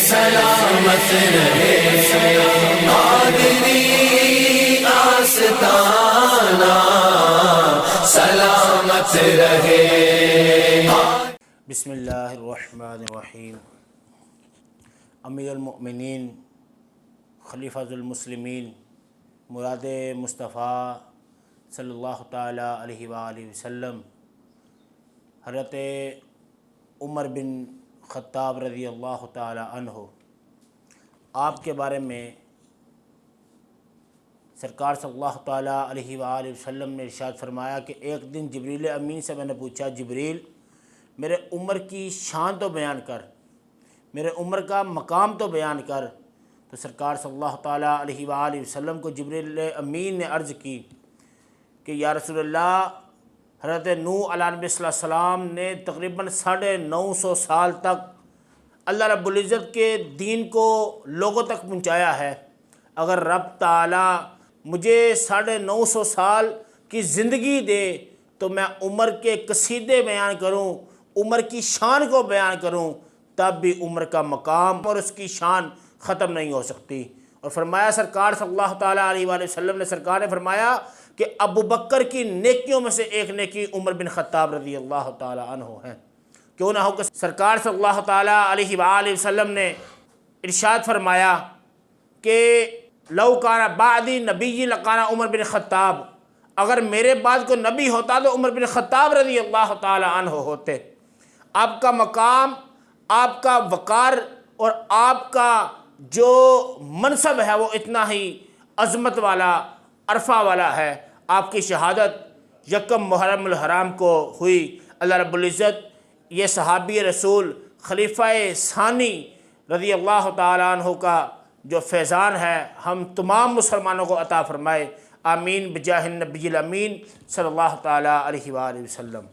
سلامت رہے قادری آستانہ سلامت رہے۔ بسم اللہ الرحمن الرحیم۔ امیر المؤمنین خلیفۃ المسلمین مراد مصطفیٰ صلی اللہ تعالیٰ علیہ وآلہ وسلم حضرت عمر بن خطاب رضی اللہ تعالیٰ عنہ، آپ کے بارے میں سرکار صلی اللہ تعالیٰ علیہ وآلہ وسلم نے ارشاد فرمایا کہ ایک دن جبریل امین سے میں نے پوچھا، جبریل میرے عمر کی شان تو بیان کر، میرے عمر کا مقام تو بیان کر۔ تو سرکار صلی اللہ تعالیٰ علیہ وآلہ وسلم کو جبریل امین نے عرض کی کہ یا رسول اللہ، حضرت نوح علیہ نبی صلی اللہ علیہ وسلم نے تقریباً 950 سال تک اللہ رب العزت کے دین کو لوگوں تک پہنچایا ہے۔ اگر رب تعالیٰ مجھے 950 سال کی زندگی دے تو میں عمر کے قصیدے بیان کروں، عمر کی شان کو بیان کروں، تب بھی عمر کا مقام اور اس کی شان ختم نہیں ہو سکتی۔ اور فرمایا سرکار صلی اللہ تعالیٰ علیہ وآلہ وسلم نے، سرکار نے فرمایا کہ ابو بکر کی نیکیوں میں سے ایک نیکی عمر بن خطاب رضی اللہ تعالیٰ عنہ ہے۔ کیوں نہ ہو کہ سرکار صلی اللہ تعالیٰ علیہ وآلہ وسلم نے ارشاد فرمایا کہ لو کان بعدی نبی لکان عمر بن خطاب، اگر میرے بعد کوئی نبی ہوتا تو عمر بن خطاب رضی اللہ تعالیٰ عنہ ہوتے۔ آپ کا مقام، آپ کا وقار اور آپ کا جو منصب ہے وہ اتنا ہی عظمت والا، عرفہ والا ہے۔ آپ کی شہادت یکم محرم الحرام کو ہوئی۔ اللہ رب العزت یہ صحابی رسول خلیفہ ثانی رضی اللہ تعالیٰ عنہ کا جو فیضان ہے ہم تمام مسلمانوں کو عطا فرمائے۔ آمین بجاہ النبی الامین صلی اللہ تعالیٰ علیہ وآلہ وسلم۔